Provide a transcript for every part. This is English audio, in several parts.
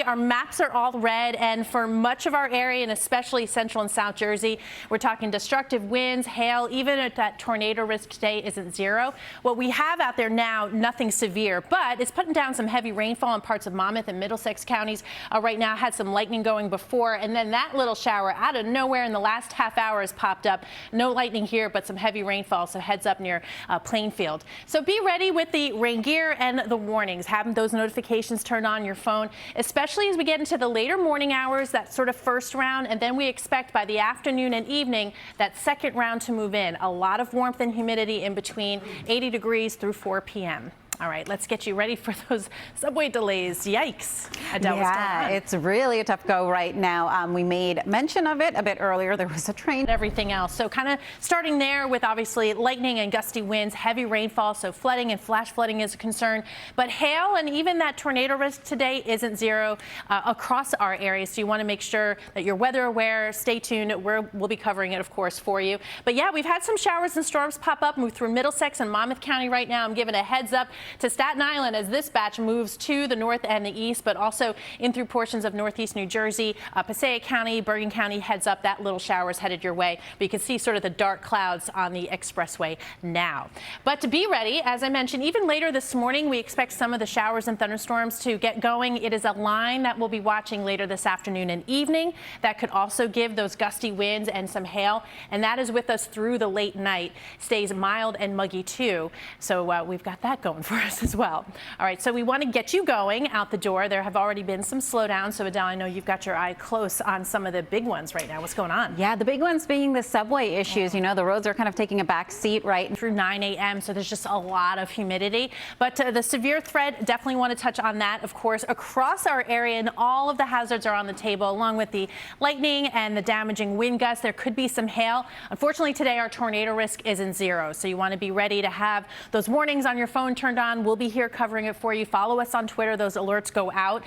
Our maps are all red, and for much of our area, and especially central and south Jersey, we're talking destructive winds, hail, even if that tornado risk today isn't zero. What we have out there now, nothing severe, but it's putting down some heavy rainfall in parts of Monmouth and Middlesex counties. Right now had some lightning going before, and then that little shower out of nowhere in the last half hour has popped up. No lightning here, but some heavy rainfall, so heads up near Plainfield. So be ready with the rain gear and the warnings. Have those notifications turned on your phone, especially as we get into the later morning hours, that sort of first round, and then we expect by the afternoon and evening that second round to move in. A lot of warmth and humidity in between, 80 degrees through 4 p.m. All right, let's get you ready for those subway delays. Yikes. Adele, yeah, it's really a tough go right now. We made mention of it a bit earlier. There was a train. Everything else. So kind of starting there with obviously lightning and gusty winds, heavy rainfall, so flooding and flash flooding is a concern. But hail and even that tornado risk today isn't zero across our area. So you want to make sure that you're weather aware. Stay tuned. We'll be covering it, of course, for you. But yeah, we've had some showers and storms pop up, move through Middlesex and Monmouth County right now. I'm giving a heads up to Staten Island as this batch moves to the north and the east, but also in through portions of northeast New Jersey, Passaic County, Bergen County. Heads up, that little shower is headed your way. But you can see sort of the dark clouds on the expressway now. But to be ready, as I mentioned, even later this morning, we expect some of the showers and thunderstorms to get going. It is a line that we'll be watching later this afternoon and evening that could also give those gusty winds and some hail, and that is with us through the late night. Stays mild and muggy too, so we've got that going for us as well. All right, so we want to get you going out the door. There have already been some slowdowns, so Adele, I know you've got your eye close on some of the big ones right now. What's going on? Yeah, the big ones being the subway issues. You know, the roads are kind of taking a back seat right through 9 a.m., so there's just a lot of humidity. But the severe threat, definitely want to touch on that, of course, across our area, and all of the hazards are on the table, along with the lightning and the damaging wind gusts. There could be some hail. Unfortunately, today our tornado risk isn't zero, so you want to be ready to have those warnings on your phone turned on. We'll be here covering it for you. Follow us on Twitter. Those alerts go out.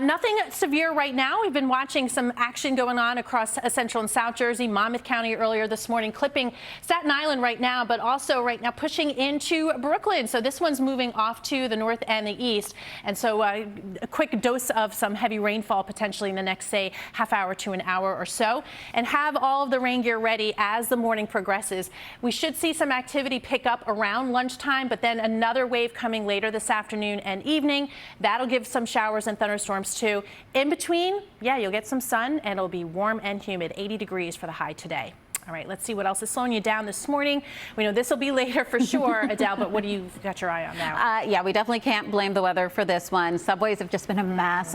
Nothing severe right now. We've been watching some action going on across central and south Jersey, Monmouth County earlier this morning, clipping Staten Island right now, but also right now pushing into Brooklyn. So this one's moving off to the north and the east. And so a quick dose of some heavy rainfall potentially in the next, say, half hour to an hour or so. And have all of the rain gear ready as the morning progresses. We should see some activity pick up around lunchtime, but then another wave coming later this afternoon and evening. That'll give some showers and thunderstorms too. In between, yeah, you'll get some sun and it'll be warm and humid, 80 degrees for the high today. All right, let's see what else is slowing you down this morning. We know this will be later for sure, Adele, but what do you got your eye on now? Yeah, we definitely can't blame the weather for this one. Subways have just been a mess.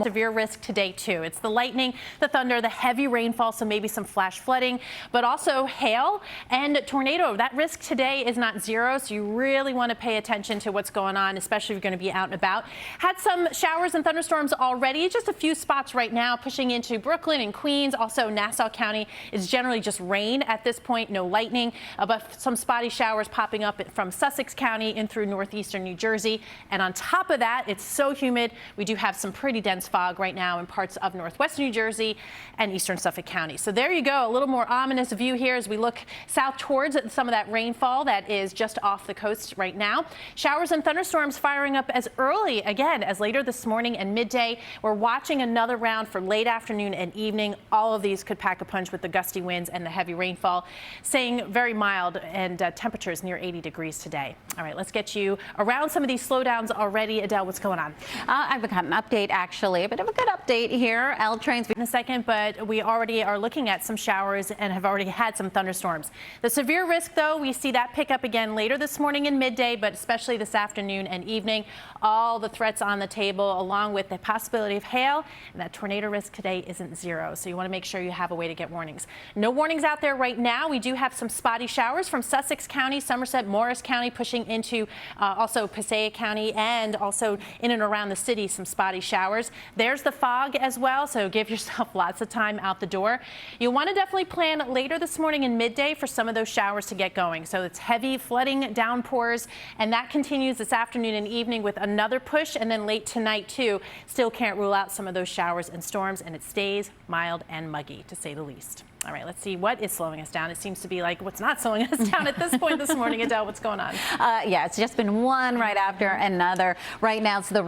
Severe risk today, too. It's the lightning, the thunder, the heavy rainfall, so maybe some flash flooding, but also hail and tornado. That risk today is not zero, so you really want to pay attention to what's going on, especially if you're going to be out and about. Had some showers and thunderstorms already, just a few spots right now, pushing into Brooklyn and Queens. Also, Nassau County is generally just rain at this point, no lightning, but some spotty showers popping up from Sussex County in through northeastern New Jersey. And on top of that, it's so humid. We do have some pretty dense fog right now in parts of northwestern New Jersey and eastern Suffolk County. So there you go, a little more ominous view here as we look south towards some of that rainfall that is just off the coast right now. Showers and thunderstorms firing up as early again as later this morning and midday. We're watching another round for late afternoon and evening. All of these could pack a punch with the gusty winds and the heavy rainfall, staying very mild and temperatures near 80 degrees today. All right, let's get you around some of these slowdowns already. Adele, what's going on? I've got an update, actually, a bit of a good update here. L trains in a second, but we already are looking at some showers and have already had some thunderstorms. The severe risk, though, we see that pick up again later this morning and midday, but especially this afternoon and evening. All the threats on the table, along with the possibility of hail, and that tornado risk today isn't zero. So you want to make sure you have a way to get warnings. No warnings out there right now. We do have some spotty showers from Sussex County, Somerset, Morris County, pushing into also Passaic County, and also in and around the city, some spotty showers. There's the fog as well, so give yourself lots of time out the door. You want to definitely plan later this morning and midday for some of those showers to get going. So it's heavy flooding, downpours, and that continues this afternoon and evening with another push, and then late tonight too. Still can't rule out some of those showers and storms, and it stays mild and muggy, to say the least. All right, let's see what is slowing us down. It seems to be like what's not slowing us down at this point this morning. Adele, what's going on? Yeah, it's just been one right after another. Right now, it's the